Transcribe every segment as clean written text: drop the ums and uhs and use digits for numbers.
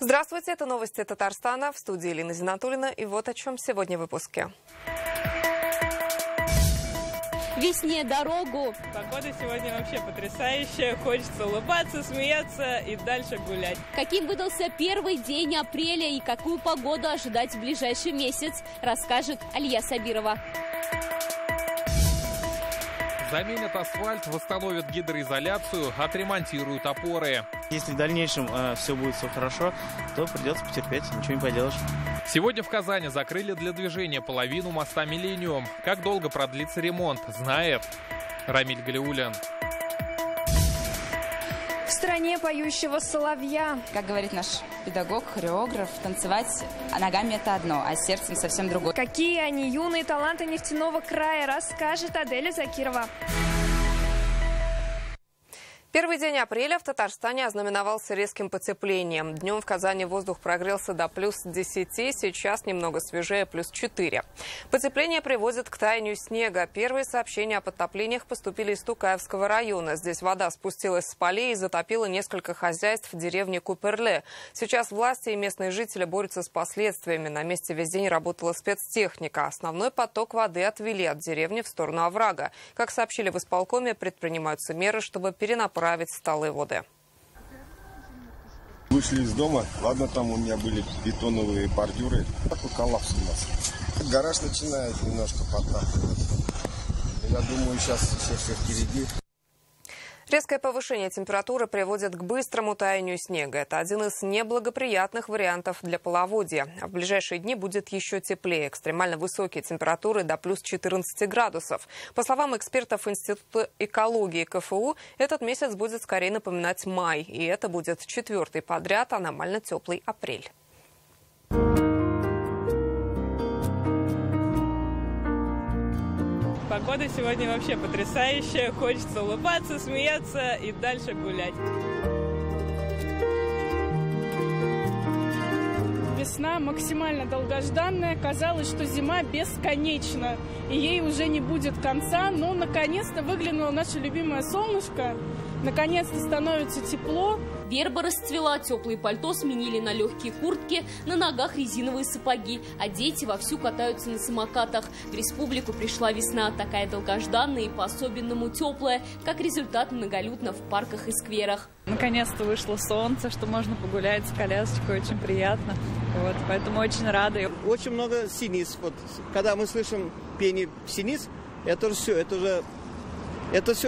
Здравствуйте, это новости Татарстана. В студии Елена Зинатуллина. И вот о чем сегодня в выпуске. Весне дорогу. Погода сегодня вообще потрясающая. Хочется улыбаться, смеяться и дальше гулять. Каким выдался первый день апреля и какую погоду ожидать в ближайший месяц, расскажет Алия Сабирова. Заменят асфальт, восстановят гидроизоляцию, отремонтируют опоры. Если в дальнейшем все будет все хорошо, то придется потерпеть, ничего не поделаешь. Сегодня в Казани закрыли для движения половину моста «Миллениум». Как долго продлится ремонт, знает Рамиль Галиуллин. В стране поющего соловья. Как говорит наш педагог, хореограф, танцевать ногами это одно, а сердцем совсем другое. Какие они юные таланты нефтяного края, расскажет Аделя Закирова. Первый день апреля в Татарстане ознаменовался резким потеплением. Днем в Казани воздух прогрелся до плюс 10, сейчас немного свежее, плюс 4. Потепление приводит к таянию снега. Первые сообщения о подтоплениях поступили из Тукаевского района. Здесь вода спустилась с полей и затопила несколько хозяйств в деревне Куперле. Сейчас власти и местные жители борются с последствиями. На месте весь день работала спецтехника. Основной поток воды отвели от деревни в сторону оврага. Как сообщили в исполкоме, предпринимаются меры, чтобы перенаправить столы воды. Вышли из дома, ладно, там у меня были бетоновые бордюры. Такой коллапс у нас. Гараж начинает немножко подтапливать. Я думаю, сейчас все впереди. Резкое повышение температуры приводит к быстрому таянию снега. Это один из неблагоприятных вариантов для половодья. В ближайшие дни будет еще теплее. Экстремально высокие температуры до плюс 14 градусов. По словам экспертов Института экологии КФУ, этот месяц будет скорее напоминать май. И это будет 4-й подряд аномально теплый апрель. Погода сегодня вообще потрясающая. Хочется улыбаться, смеяться и дальше гулять. Весна максимально долгожданная. Казалось, что зима бесконечна, и ей уже не будет конца. Но наконец-то выглянуло наше любимое солнышко. Наконец-то становится тепло. Верба расцвела, теплые пальто сменили на легкие куртки, на ногах резиновые сапоги, а дети вовсю катаются на самокатах. В республику пришла весна, такая долгожданная и по-особенному теплая, как результат многолюдно в парках и скверах. Наконец-то вышло солнце, что можно погулять с колясочкой, очень приятно. Вот, поэтому очень рада. Очень много синиц. Вот, когда мы слышим пение синиц, это все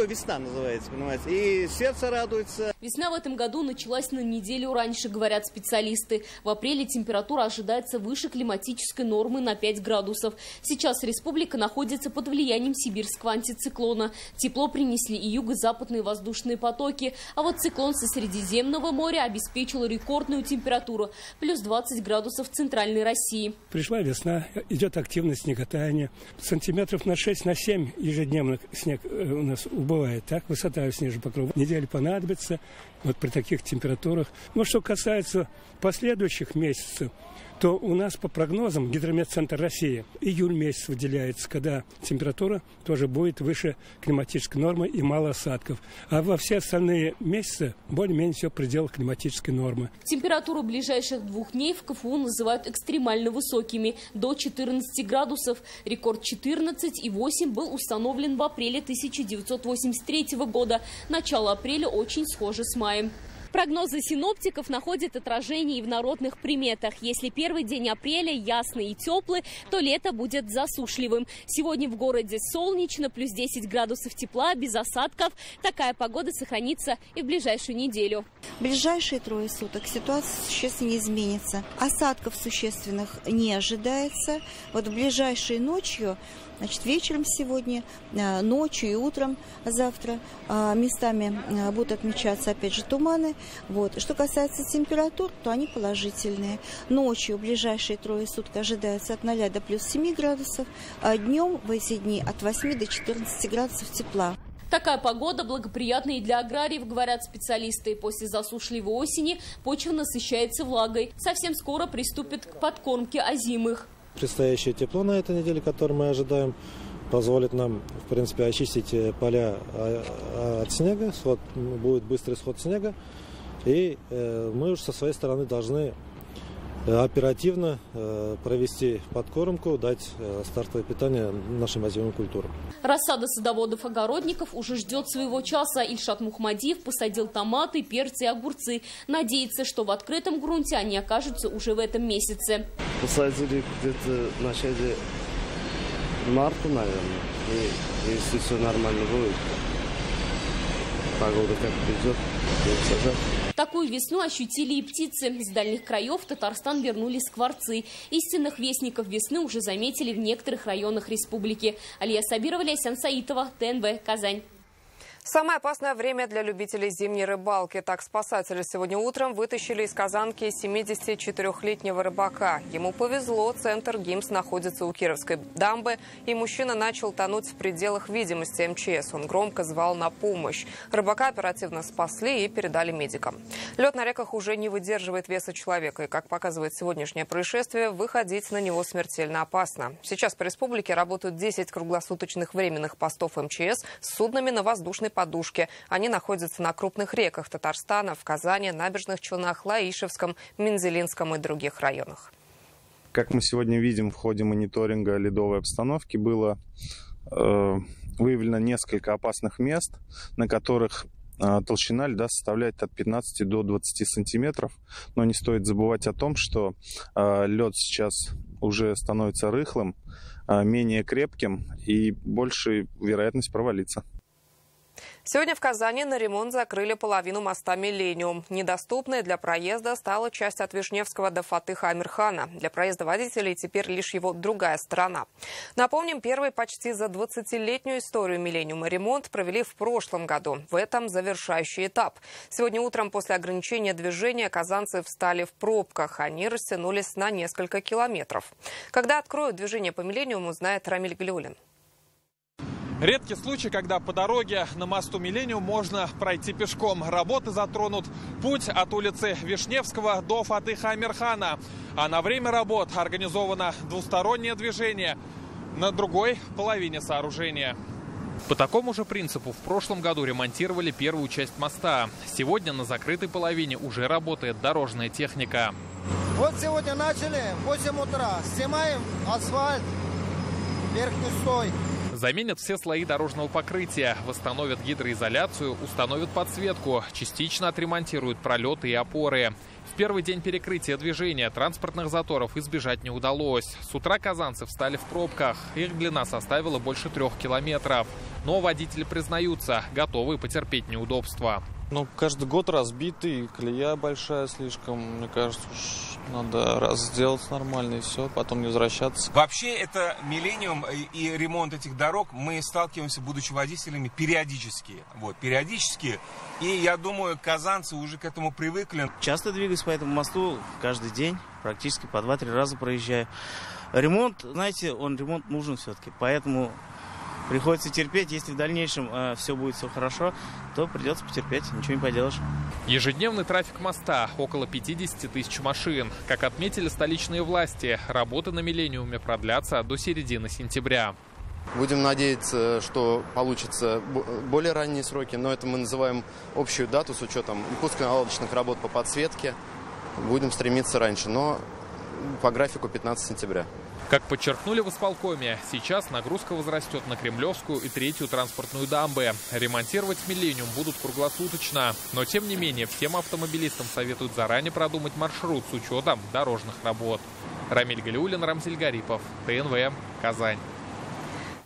весна называется, понимаете. И сердце радуется. Весна в этом году началась на неделю раньше, говорят специалисты. В апреле температура ожидается выше климатической нормы на 5 градусов. Сейчас республика находится под влиянием сибирского антициклона. Тепло принесли и юго-западные воздушные потоки. А вот циклон со Средиземного моря обеспечил рекордную температуру – плюс 20 градусов в центральной России. Пришла весна, идет активное снеготаяние. Сантиметров на 6-7 ежедневно снег у нас убывает. Так, высота снежного покрова неделю понадобится. Вот при таких температурах. Но что касается последующих месяцев, то у нас по прогнозам Гидрометцентр России июль месяц выделяется, когда температура тоже будет выше климатической нормы и мало осадков. А во все остальные месяцы более-менее все в пределах климатической нормы. Температуру ближайших 2 дней в КФУ называют экстремально высокими – до 14 градусов. Рекорд 14,8 был установлен в апреле 1983 года. Начало апреля очень схоже с маем. Прогнозы синоптиков находят отражение и в народных приметах. Если первый день апреля ясный и теплый, то лето будет засушливым. Сегодня в городе солнечно, плюс 10 градусов тепла, без осадков. Такая погода сохранится и в ближайшую неделю. В ближайшие 3 суток ситуация существенно не изменится. Осадков существенных не ожидается. Вот в ближайшие ночью, значит, вечером сегодня, ночью и утром завтра местами будут отмечаться опять же туманы. Вот. Что касается температур, то они положительные. Ночью в ближайшие 3 суток ожидается от 0 до плюс 7 градусов, а днем в эти дни от 8 до 14 градусов тепла. Такая погода благоприятна и для аграриев, говорят специалисты. После засушливой осени почва насыщается влагой. Совсем скоро приступит к подкормке озимых. Предстоящее тепло на этой неделе, которое мы ожидаем, позволит нам, в принципе, очистить поля от снега. Будет быстрый сход снега. И мы уже со своей стороны должны оперативно провести подкормку, дать стартовое питание нашим озимым культурам. Рассада садоводов-огородников уже ждет своего часа. Ильшат Мухмадиев посадил томаты, перцы и огурцы. Надеется, что в открытом грунте они окажутся уже в этом месяце. Посадили где-то в начале марта, наверное. И если все нормально будет, погода как придет, будем сажать. Такую весну ощутили и птицы. С дальних краев в Татарстан вернулись скворцы. Истинных вестников весны уже заметили в некоторых районах республики. Алия Сабирова, Ляйсан Саитова, ТНВ, Казань. Самое опасное время для любителей зимней рыбалки. Так спасатели сегодня утром вытащили из Казанки 74-летнего рыбака. Ему повезло, центр ГИМС находится у Кировской дамбы, и мужчина начал тонуть в пределах видимости МЧС. Он громко звал на помощь. Рыбака оперативно спасли и передали медикам. Лед на реках уже не выдерживает веса человека, и, как показывает сегодняшнее происшествие, выходить на него смертельно опасно. Сейчас по республике работают 10 круглосуточных временных постов МЧС с суднами на воздушной подушке. Они находятся на крупных реках Татарстана, в Казани, Набережных Челнах, Лаишевском, Мензелинском и других районах. Как мы сегодня видим, в ходе мониторинга ледовой обстановки было выявлено несколько опасных мест, на которых толщина льда составляет от 15 до 20 сантиметров. Но не стоит забывать о том, что лед сейчас уже становится рыхлым, менее крепким и больше вероятность провалиться. Сегодня в Казани на ремонт закрыли половину моста «Миллениум». Недоступной для проезда стала часть от Вишневского до Фатыха Амирхана. Для проезда водителей теперь лишь его другая сторона. Напомним, первый почти за 20-летнюю историю «Миллениума» ремонт провели в прошлом году. В этом завершающий этап. Сегодня утром после ограничения движения казанцы встали в пробках. Они растянулись на несколько километров. Когда откроют движение по «Миллениуму», знает Рамиль Галиуллин. Редкий случай, когда по дороге на мосту «Миллениум» можно пройти пешком. Работы затронут путь от улицы Вишневского до Фатыха Амирхана. А на время работ организовано двустороннее движение на другой половине сооружения. По такому же принципу в прошлом году ремонтировали первую часть моста. Сегодня на закрытой половине уже работает дорожная техника. Вот сегодня начали, в 8 утра, снимаем асфальт, верхний слой. Заменят все слои дорожного покрытия, восстановят гидроизоляцию, установят подсветку, частично отремонтируют пролеты и опоры. В первый день перекрытия движения транспортных заторов избежать не удалось. С утра казанцы встали в пробках. Их длина составила больше 3 километров. Но водители признаются, готовы потерпеть неудобства. Ну, каждый год разбитый, колея большая слишком. Мне кажется, уж надо раз сделать нормально и все, потом не возвращаться. Вообще, это «Миллениум» и ремонт этих дорог мы сталкиваемся, будучи водителями, периодически. Периодически. И я думаю, казанцы уже к этому привыкли. Часто двигаюсь по этому мосту каждый день, практически по 2-3 раза проезжаю. Ремонт, знаете, ремонт нужен все-таки, поэтому приходится терпеть. Если в дальнейшем все будет хорошо, то придется потерпеть, ничего не поделаешь. Ежедневный трафик моста – около 50 тысяч машин. Как отметили столичные власти, работы на «Миллениуме» продлятся до середины сентября. Будем надеяться, что получится более ранние сроки, но это мы называем общую дату с учетом пусконаладочных работ по подсветке. Будем стремиться раньше, но по графику 15 сентября. Как подчеркнули в исполкоме, сейчас нагрузка возрастет на Кремлевскую и Третью транспортную дамбы. Ремонтировать «Миллениум» будут круглосуточно. Но, тем не менее, всем автомобилистам советуют заранее продумать маршрут с учетом дорожных работ. Рамиль Галиуллин, Рамзиль Гарипов, ТНВ, Казань.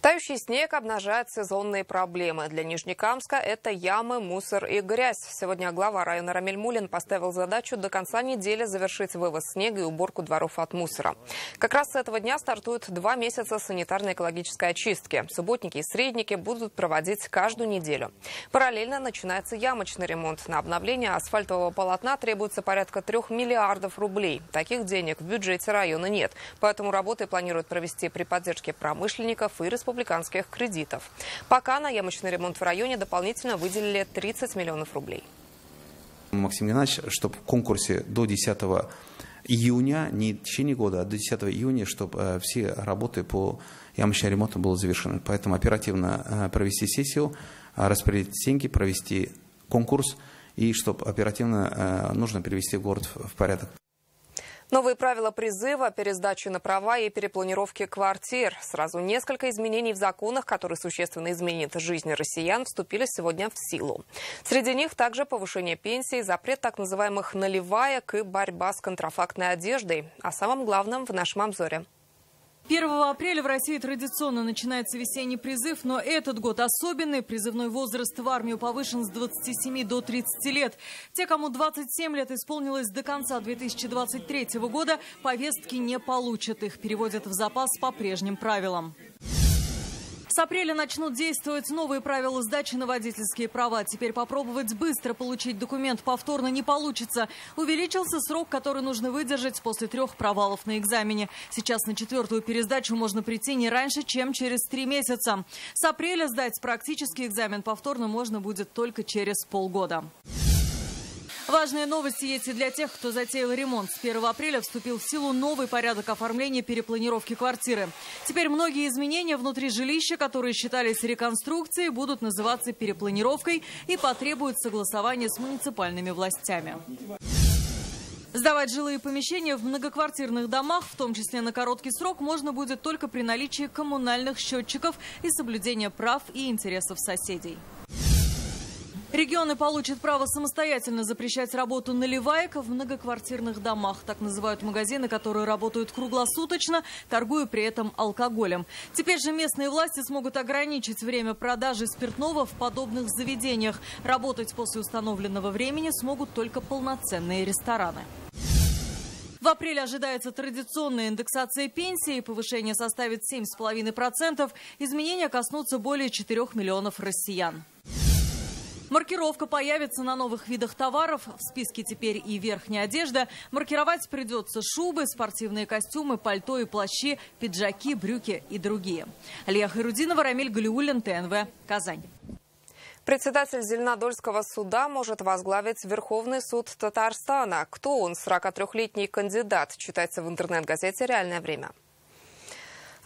Тающий снег обнажает сезонные проблемы. Для Нижнекамска это ямы, мусор и грязь. Сегодня глава района Рамиль Мулин поставил задачу до конца недели завершить вывоз снега и уборку дворов от мусора. Как раз с этого дня стартуют 2 месяца санитарно-экологической очистки. Субботники и средники будут проводить каждую неделю. Параллельно начинается ямочный ремонт. На обновление асфальтового полотна требуется порядка 3 миллиардов рублей. Таких денег в бюджете района нет. Поэтому работы планируют провести при поддержке промышленников и республиканских кредитов. Пока на ямочный ремонт в районе дополнительно выделили 30 миллионов рублей. Максим Геннадьевич, чтобы в конкурсе до 10 июня, не в течение года, а до 10 июня, чтобы все работы по ямочному ремонту были завершены. Поэтому оперативно провести сессию, распределить деньги, провести конкурс и чтобы оперативно нужно привести город в порядок. Новые правила призыва, пересдачи на права и перепланировки квартир. Сразу несколько изменений в законах, которые существенно изменят жизнь россиян, вступили сегодня в силу. Среди них также повышение пенсий, запрет так называемых наливаек и борьба с контрафактной одеждой. О самом главном в нашем обзоре. 1 апреля в России традиционно начинается весенний призыв, но этот год особенный. Призывной возраст в армию повышен с 27 до 30 лет. Те, кому 27 лет исполнилось до конца 2023 года, повестки не получат. Их переводят в запас по прежним правилам. С апреля начнут действовать новые правила сдачи на водительские права. Теперь попробовать быстро получить документ повторно не получится. Увеличился срок, который нужно выдержать после 3 провалов на экзамене. Сейчас на 4-ю пересдачу можно прийти не раньше, чем через 3 месяца. С апреля сдать практический экзамен повторно можно будет только через полгода. Важные новости есть и для тех, кто затеял ремонт. С 1 апреля вступил в силу новый порядок оформления перепланировки квартиры. Теперь многие изменения внутри жилища, которые считались реконструкцией, будут называться перепланировкой и потребуют согласования с муниципальными властями. Сдавать жилые помещения в многоквартирных домах, в том числе на короткий срок, можно будет только при наличии коммунальных счетчиков и соблюдения прав и интересов соседей. Регионы получат право самостоятельно запрещать работу наливаек в многоквартирных домах. Так называют магазины, которые работают круглосуточно, торгуя при этом алкоголем. Теперь же местные власти смогут ограничить время продажи спиртного в подобных заведениях. Работать после установленного времени смогут только полноценные рестораны. В апреле ожидается традиционная индексация пенсии. Повышение составит 7,5%. Изменения коснутся более 4 миллионов россиян. Маркировка появится на новых видах товаров. В списке теперь и верхняя одежда. Маркировать придется шубы, спортивные костюмы, пальто и плащи, пиджаки, брюки и другие. Алия Хайрудинова, Рамиль Галиуллин, ТНВ, Казань. Председатель Зеленодольского суда может возглавить Верховный суд Татарстана. Кто он? 43-летний кандидат. Читается в интернет-газете «Реальное время».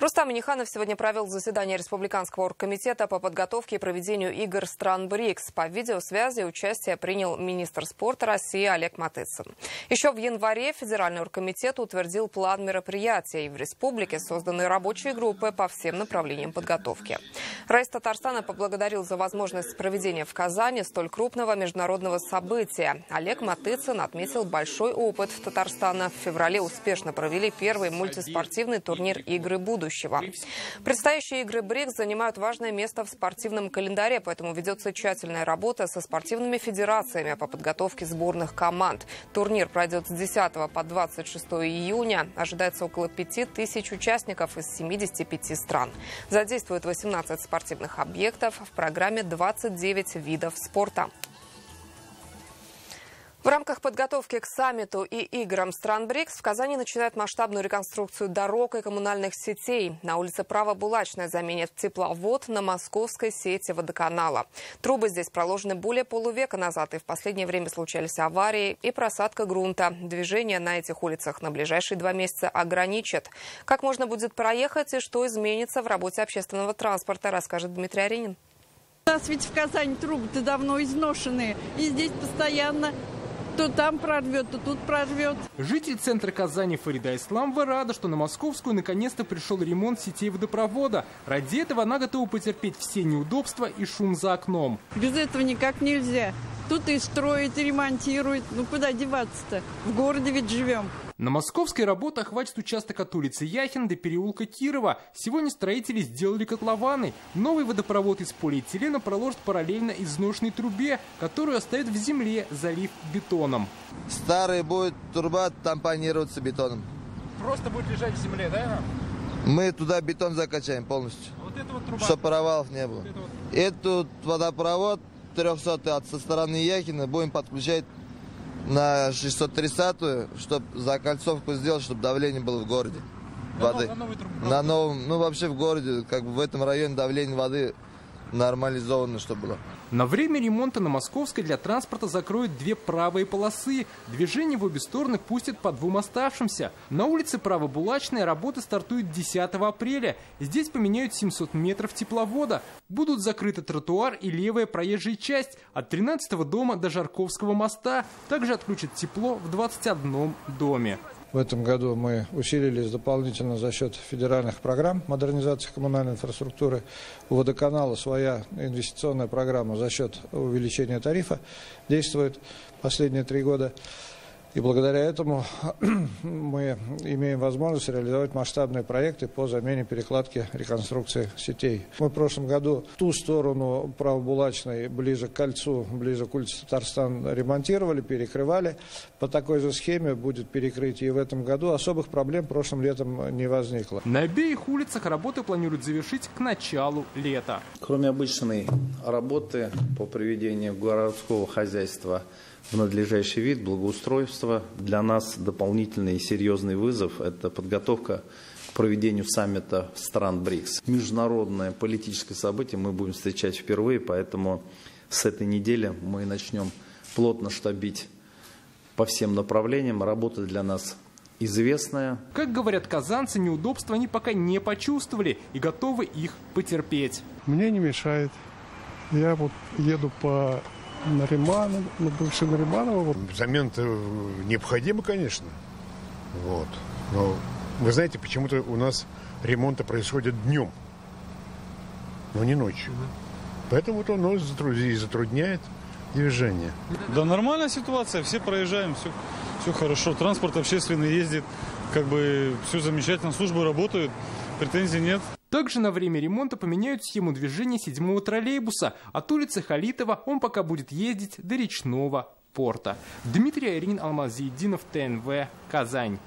Рустам Минниханов сегодня провел заседание Республиканского оргкомитета по подготовке и проведению игр стран БРИКС. По видеосвязи участие принял министр спорта России Олег Матыцын. Еще в январе Федеральный оргкомитет утвердил план мероприятий. И в республике созданы рабочие группы по всем направлениям подготовки. Раис Татарстана поблагодарил за возможность проведения в Казани столь крупного международного события. Олег Матыцын отметил большой опыт Татарстана. В феврале успешно провели первый мультиспортивный турнир «Игры будущего». Предстоящие игры БРИКС занимают важное место в спортивном календаре, поэтому ведется тщательная работа со спортивными федерациями по подготовке сборных команд. Турнир пройдет с 10 по 26 июня. Ожидается около 5000 участников из 75 стран. Задействуют 18 спортивных объектов. В программе 29 видов спорта. В рамках подготовки к саммиту и играм стран БРИКС в Казани начинают масштабную реконструкцию дорог и коммунальных сетей. На улице Право-Булачная заменят тепловод на московской сети водоканала. Трубы здесь проложены более полувека назад, и в последнее время случались аварии и просадка грунта. Движение на этих улицах на ближайшие 2 месяца ограничат. Как можно будет проехать и что изменится в работе общественного транспорта, расскажет Дмитрий Аренин. У нас ведь в Казани трубы-то давно изношенные, и здесь постоянно то там прорвет, то тут прорвет. Житель центра Казани Фарида Исламова рада, что на Московскую наконец-то пришел ремонт сетей водопровода. Ради этого она готова потерпеть все неудобства и шум за окном. Без этого никак нельзя. Тут и строят, и ремонтируют. Ну куда деваться-то? В городе ведь живем. На Московской работа охватит участок от улицы Яхин до переулка Кирова. Сегодня строители сделали котлованы. Новый водопровод из полиэтилена проложат параллельно изношенной трубе, которую оставят в земле, залив бетоном. Старая будет труба тампонироваться бетоном. Просто будет лежать в земле, да? Мы туда бетон закачаем полностью, вот это вот труба, чтобы провалов не было. Вот Этот водопровод 300 со стороны Яхина будем подключать на 630-ю, чтобы закольцовку сделать, чтобы давление было в городе. Воды. На новом, ну вообще в городе, как бы в этом районе давление воды нормализовано, чтобы было. На время ремонта на Московской для транспорта закроют 2 правые полосы. Движение в обе стороны пустят по 2 оставшимся. На улице Право-Булачная работы стартуют 10 апреля. Здесь поменяют 700 метров тепловода. Будут закрыты тротуар и левая проезжая часть от 13-го дома до Жарковского моста. Также отключат тепло в 21 доме. В этом году мы усилились дополнительно за счет федеральных программ модернизации коммунальной инфраструктуры. У водоканала своя инвестиционная программа за счет увеличения тарифа действует последние 3 года. И благодаря этому мы имеем возможность реализовать масштабные проекты по замене, перекладке, реконструкции сетей. Мы в прошлом году ту сторону правобулачной, ближе к кольцу, ближе к улице Татарстан, ремонтировали, перекрывали. По такой же схеме будет перекрытие и в этом году. Особых проблем прошлым летом не возникло. На обеих улицах работы планируют завершить к началу лета. Кроме обычной работы по приведению городского хозяйства в надлежащий вид, благоустройства, для нас дополнительный и серьезный вызов – это подготовка к проведению саммита стран БРИКС. Международное политическое событие мы будем встречать впервые, поэтому с этой недели мы начнем плотно штабить по всем направлениям. Работа для нас известная. Как говорят казанцы, неудобства они пока не почувствовали и готовы их потерпеть. Мне не мешает. Я вот еду по Нариманово, бывший Нариманово. Замена-то необходима, конечно. Вот. Но вы знаете, почему-то у нас ремонты происходят днем, но не ночью. Поэтому вот оно затрудняет движение. Да, нормальная ситуация, все проезжаем, все хорошо. Транспорт общественный ездит, как бы все замечательно, службы работают, претензий нет. Также на время ремонта поменяют схему движения 7-го троллейбуса. От улицы Халитова он пока будет ездить до речного порта. Дмитрий Айрин, Алмазиддинов, ТНВ, Казань.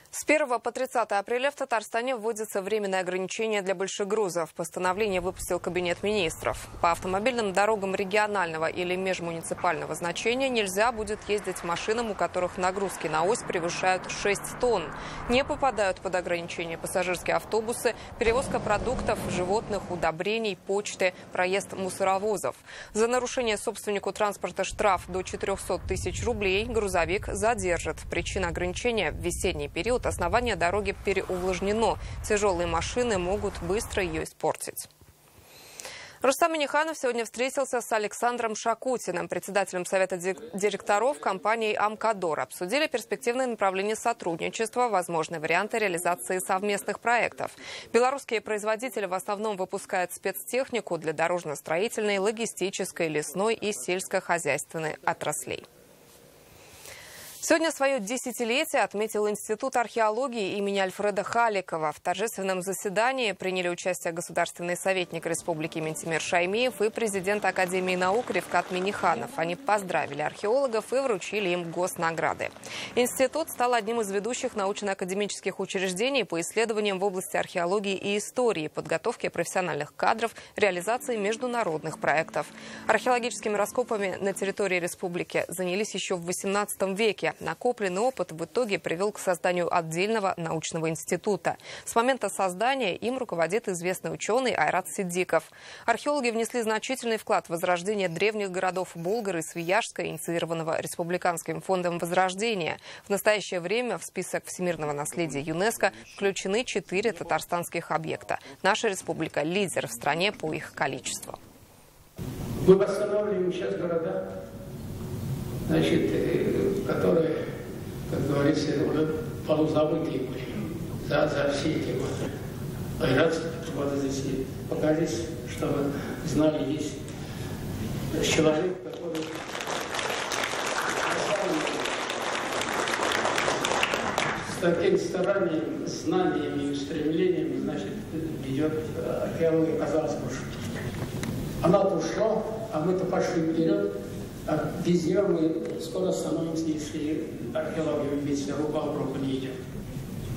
С 1 по 30 апреля в Татарстане вводятся временные ограничения для большегрузов. Постановление выпустил Кабинет министров. По автомобильным дорогам регионального или межмуниципального значения нельзя будет ездить машинам, у которых нагрузки на ось превышают 6 тонн. Не попадают под ограничения пассажирские автобусы, перевозка продуктов, животных, удобрений, почты, проезд мусоровозов. За нарушение собственнику транспорта штраф до 400 тысяч рублей, грузовик задержат. Причина ограничения – в весенний период основание дороги переувлажнено. Тяжелые машины могут быстро ее испортить. Рустам Минниханов сегодня встретился с Александром Шакутиным, председателем Совета директоров компании «Амкадор». Обсудили перспективные направления сотрудничества, возможные варианты реализации совместных проектов. Белорусские производители в основном выпускают спецтехнику для дорожно-строительной, логистической, лесной и сельскохозяйственной отраслей. Сегодня свое десятилетие отметил Институт археологии имени Альфреда Халикова. В торжественном заседании приняли участие государственный советник Республики Ментимир Шаймиев и президент Академии наук Рифкат Минниханов. Они поздравили археологов и вручили им госнаграды. Институт стал одним из ведущих научно-академических учреждений по исследованиям в области археологии и истории, подготовке профессиональных кадров, реализации международных проектов. Археологическими раскопами на территории республики занялись еще в XVIII веке. Накопленный опыт в итоге привел к созданию отдельного научного института. С момента создания им руководит известный ученый Айрат Сиддиков. Археологи внесли значительный вклад в возрождение древних городов Болгар и Свияжска, инициированного Республиканским фондом Возрождения. В настоящее время в список всемирного наследия ЮНЕСКО включены 4 татарстанских объекта. Наша республика – лидер в стране по их количеству. Мы восстанавливаем сейчас города, которые, как говорится, уже полузабытые были за все эти годы. Айрат здесь показать, чтобы знали, есть человек, который с таким старанием, знаниями и устремлениями, ведет археология, казалось бы, она-то ушла, а мы-то пошли вперед. А без нее мы скоро становимся, если археология вместе рука об руку не идет.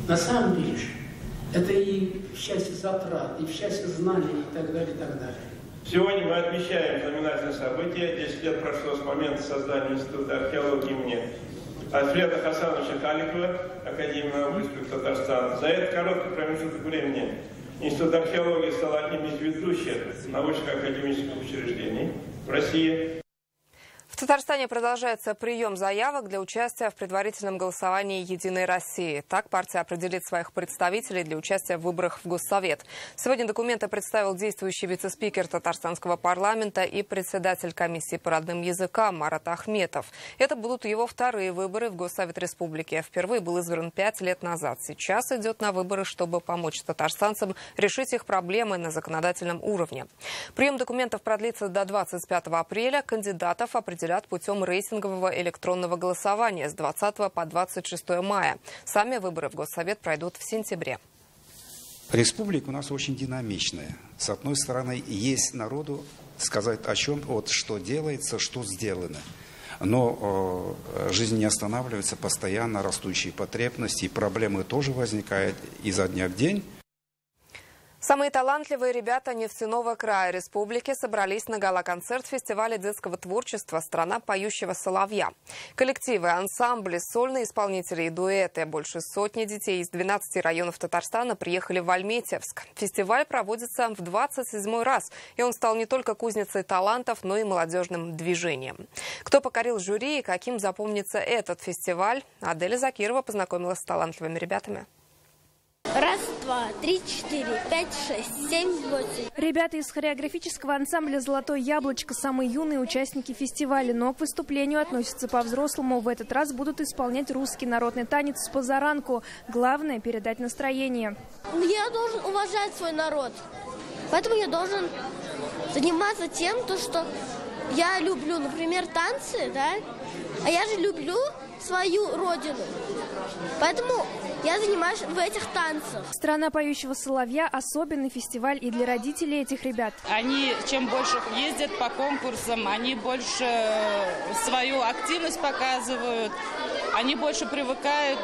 На самом деле это и в части затрат, и в части знаний, и так далее, и так далее. Сегодня мы отмечаем знаменательное событие. 10 лет прошло с момента создания Института археологии имени Альфреда Хасановича Халикова, Академии наук Республики Татарстан. За этот короткий промежуток времени Институт археологии стал одним из ведущих научно-академических учреждений в России. В Татарстане продолжается прием заявок для участия в предварительном голосовании «Единой России». Так партия определит своих представителей для участия в выборах в Госсовет. Сегодня документы представил действующий вице-спикер Татарстанского парламента и председатель комиссии по родным языкам Марат Ахметов. Это будут его вторые выборы в Госсовет Республики. Впервые был избран 5 лет назад. Сейчас идет на выборы, чтобы помочь татарстанцам решить их проблемы на законодательном уровне. Прием документов продлится до 25 апреля. Кандидатов определят путем рейтингового электронного голосования с 20 по 26 мая. Сами выборы в Госсовет пройдут в сентябре. Республика у нас очень динамичная. С одной стороны, есть народу сказать о чем, вот что делается, что сделано. Но жизнь не останавливается, постоянно растущие потребности, и проблемы тоже возникают изо дня в день. Самые талантливые ребята нефтяного края республики собрались на гала-концерт фестиваля детского творчества «Страна поющего соловья». Коллективы, ансамбли, сольные исполнители и дуэты. Больше сотни детей из 12 районов Татарстана приехали в Альметьевск. Фестиваль проводится в 27-й раз, и он стал не только кузницей талантов, но и молодежным движением. Кто покорил жюри и каким запомнится этот фестиваль, Аделя Закирова познакомилась с талантливыми ребятами. Раз, два, три, четыре, пять, шесть, семь, восемь. Ребята из хореографического ансамбля «Золотое яблочко» – самые юные участники фестиваля, но к выступлению относятся по-взрослому. В этот раз будут исполнять русский народный танец с позаранку. Главное – передать настроение. Я должен уважать свой народ, поэтому я должен заниматься тем, что я люблю, например, танцы, да? А я же люблю свою родину, поэтому я занимаюсь в этих танцах. «Страна поющего соловья» – особенный фестиваль и для родителей этих ребят. Они чем больше ездят по конкурсам, они больше свою активность показывают, они больше привыкают,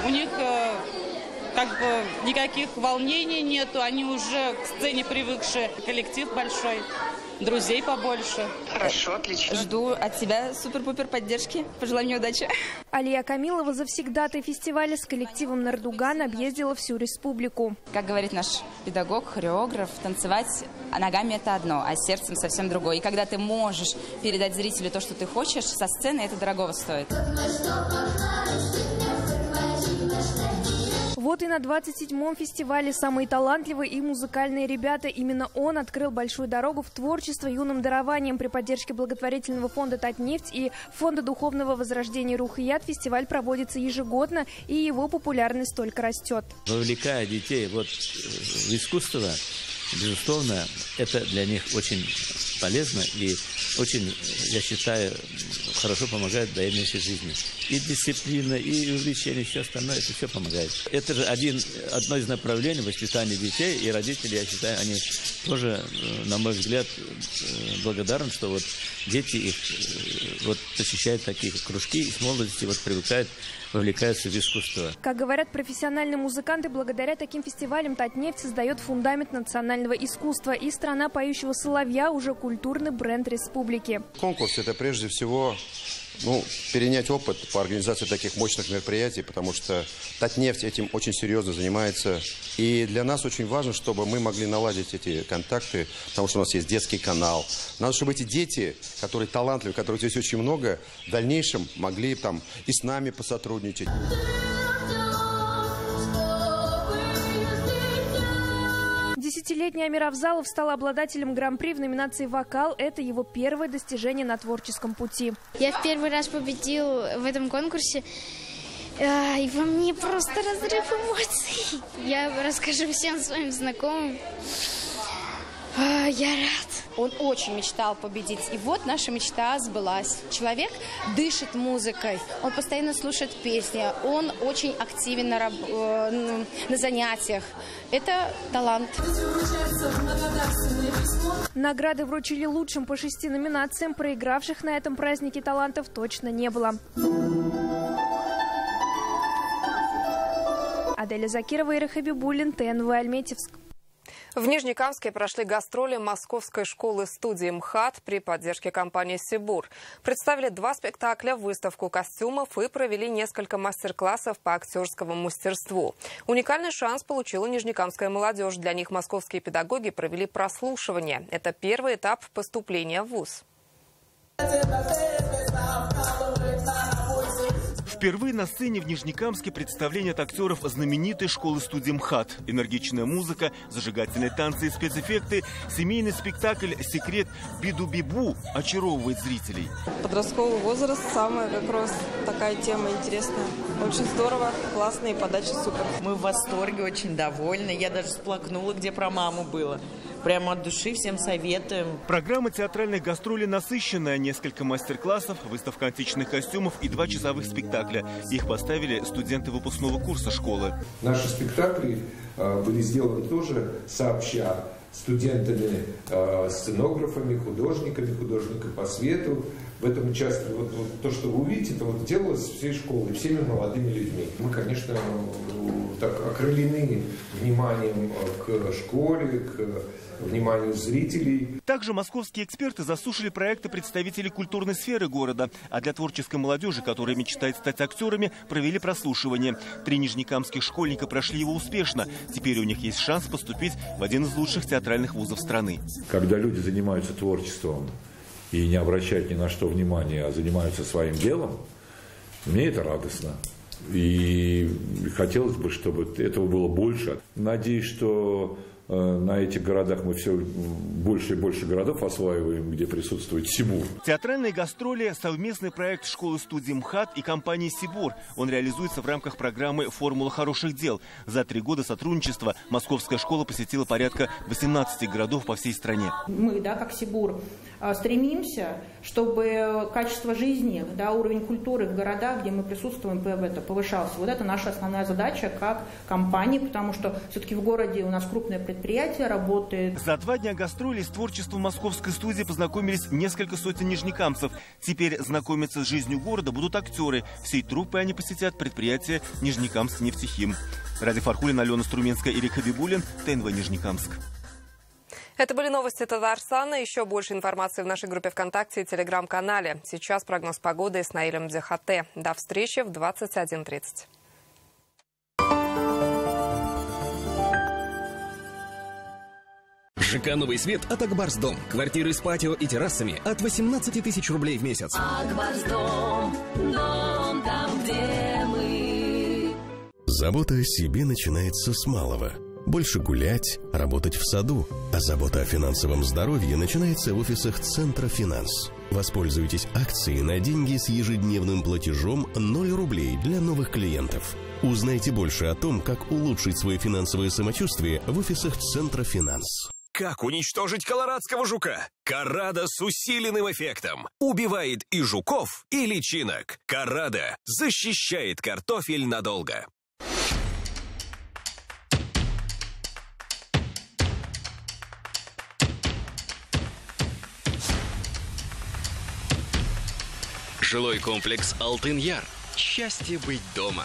у них как бы никаких волнений нету, они уже к сцене привыкшие, коллектив большой. Друзей побольше. Хорошо, отлично. Жду от тебя супер-пупер поддержки. Пожелаю мне удачи. Алия Камилова, завсегдатай фестиваля, с коллективом «Нардуган» объездила всю республику. Как говорит наш педагог, хореограф, танцевать ногами – это одно, а сердцем совсем другое. И когда ты можешь передать зрителю то, что ты хочешь, со сцены это дорогого стоит. Вот и на 27-м фестивале самые талантливые и музыкальные ребята. Именно он открыл большую дорогу в творчество юным дарованием. При поддержке благотворительного фонда «Татнефть» и фонда духовного возрождения «Рухият» фестиваль проводится ежегодно, и его популярность только растет. Вовлекая детей в искусство, безусловно, это для них очень полезно и очень, я считаю, хорошо помогает в дальнейшей жизни. И дисциплина, и увлечение, все остальное, это все помогает. Это же одно из направлений воспитания детей, и родители, я считаю, они тоже, на мой взгляд, благодарны, что вот дети их посещают такие кружки и с молодости привыкают, вовлекаются в искусство. Как говорят профессиональные музыканты, благодаря таким фестивалям «Татнефть» создает фундамент национального искусства. И «Страна поющего соловья» уже культурный бренд республики. Конкурс – это прежде всего перенять опыт по организации таких мощных мероприятий, потому что Татнефть этим очень серьезно занимается. И для нас очень важно, чтобы мы могли наладить эти контакты, потому что у нас есть детский канал. Надо, чтобы эти дети, которые талантливые, которых здесь очень много, в дальнейшем могли и с нами посотрудничать. Десятилетний Амир Авзалов стал обладателем гран-при в номинации «Вокал». Это его первое достижение на творческом пути. Я в первый раз победил в этом конкурсе, и во мне просто разрыв эмоций. Я расскажу всем своим знакомым. Я рад. Он очень мечтал победить. И вот наша мечта сбылась. Человек дышит музыкой, он постоянно слушает песни, он очень активен на занятиях. Это талант. Награды вручили лучшим по 6 номинациям. Проигравших на этом празднике талантов точно не было. Аделя Закирова, Ира Хабибуллин, ТНВ Альметьевск. В Нижнекамске прошли гастроли Московской школы-студии МХАТ при поддержке компании «Сибур». Представили 2 спектакля, выставку костюмов и провели несколько мастер-классов по актерскому мастерству. Уникальный шанс получила нижнекамская молодежь. Для них московские педагоги провели прослушивание. Это первый этап поступления в вуз. Впервые на сцене в Нижнекамске представление от актеров знаменитой школы-студии МХАТ. Энергичная музыка, зажигательные танцы и спецэффекты, семейный спектакль «Секрет Биду-Бибу» очаровывает зрителей. Подростковый возраст – самая как раз такая тема интересная. Очень здорово, классно и подача супер. Мы в восторге, очень довольны. Я даже всплакнула, где про маму было. Прямо от души всем советуем. Программа театральных гастролей насыщенная. Несколько мастер-классов, выставка античных костюмов и 2 часовых спектакля. Их поставили студенты выпускного курса школы. Наши спектакли были сделаны тоже сообща студентами, сценографами, художниками по свету. В этом участвовали. Вот то, что вы увидите, это вот делалось всей школой, всеми молодыми людьми. Мы, конечно, так окрылены вниманием к школе, к вниманию зрителей. Также московские эксперты заслушали проекты представителей культурной сферы города. А для творческой молодежи, которая мечтает стать актерами, провели прослушивание. 3 нижнекамских школьника прошли его успешно. Теперь у них есть шанс поступить в один из лучших театральных вузов страны. Когда люди занимаются творчеством и не обращают ни на что внимания, а занимаются своим делом, мне это радостно. И хотелось бы, чтобы этого было больше. Надеюсь, что на этих городах мы все больше и больше городов осваиваем, где присутствует СИБУР. Театральные гастроли – совместный проект школы-студии МХАТ и компании СИБУР. Он реализуется в рамках программы «Формула хороших дел». За 3 года сотрудничества московская школа посетила порядка 18 городов по всей стране. Мы, как СИБУР, стремимся, чтобы качество жизни, уровень культуры в городах, где мы присутствуем, повышался. Вот это наша основная задача как компании, потому что все-таки в городе у нас крупное предприятие работает. За 2 дня гастролей с творчеством московской студии познакомились несколько сотен нижнекамцев. Теперь знакомиться с жизнью города будут актеры. Всей труппой они посетят предприятие «Нижнекамск-нефтехим». Ради Фархулина, Алена Струменская, Ирик Хабибуллин, ТНВ Нижнекамск. Это были новости Татарстана. Еще больше информации в нашей группе ВКонтакте и Телеграм-канале. Сейчас прогноз погоды с Наилем Дзихате. До встречи в 21:30. ЖК «Новый свет» от Акбарсдом. Квартиры с патио и террасами от 18 тысяч рублей в месяц. Акбарсдом, дом там, где мы. Забота о себе начинается с малого. Больше гулять, работать в саду. А забота о финансовом здоровье начинается в офисах Центра Финанс. Воспользуйтесь акцией на деньги с ежедневным платежом 0 рублей для новых клиентов. Узнайте больше о том, как улучшить свое финансовое самочувствие в офисах Центра Финанс. Как уничтожить колорадского жука? Карада с усиленным эффектом. Убивает и жуков, и личинок. Карада защищает картофель надолго. Жилой комплекс «Алтын-Яр». Счастье быть дома.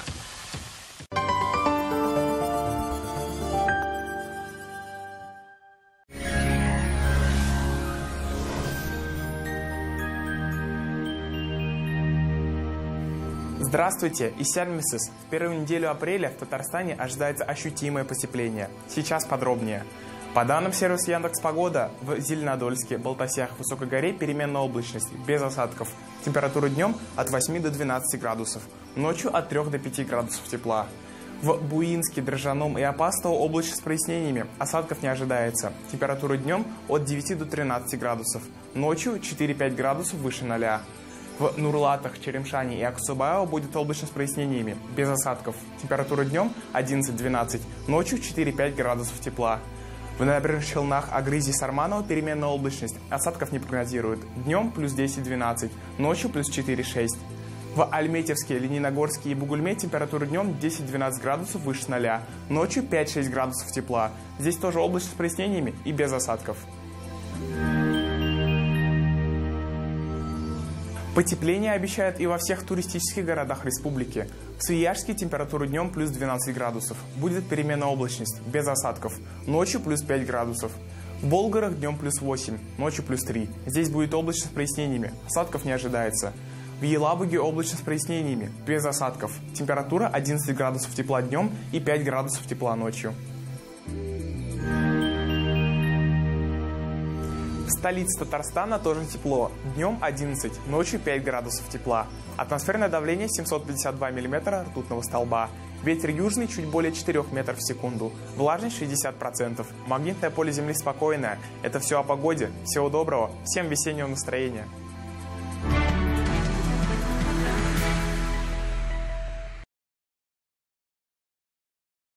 Здравствуйте, Исельмисис. В первую неделю апреля в Татарстане ожидается ощутимое потепление. Сейчас подробнее. По данным сервиса Яндекс.Погода, в Зеленодольске, Балтасях, Высокой горе переменная облачность, без осадков. Температура днем от 8 до 12 градусов, ночью от 3 до 5 градусов тепла. В Буинске, Дрожжаном и Апастово облачно с прояснениями, осадков не ожидается. Температура днем от 9 до 13 градусов, ночью 4-5 градусов выше 0. В Нурлатах, Черемшане и Аксубао будет облачно с прояснениями, без осадков. Температура днем 11-12, ночью 4-5 градусов тепла. В Набережных Челнах, Агрызе, Сарманово переменная облачность, осадков не прогнозируют. Днем плюс 10-12, ночью плюс 4-6. В Альметьевске, Лениногорске и Бугульме температура днем 10-12 градусов выше 0, ночью 5-6 градусов тепла. Здесь тоже облачно с прояснениями и без осадков. Потепление обещают и во всех туристических городах республики. В Свияжске температура днем плюс 12 градусов. Будет переменная облачность, без осадков. Ночью плюс 5 градусов. В Болгарах днем плюс 8, ночью плюс 3. Здесь будет облачно с прояснениями. Осадков не ожидается. В Елабуге облачно с прояснениями, без осадков. Температура 11 градусов тепла днем и 5 градусов тепла ночью. В столице Татарстана тоже тепло. Днем 11, ночью 5 градусов тепла. Атмосферное давление 752 миллиметра ртутного столба. Ветер южный чуть более 4 метров в секунду. Влажность 60%. Магнитное поле Земли спокойное. Это все о погоде. Всего доброго. Всем весеннего настроения.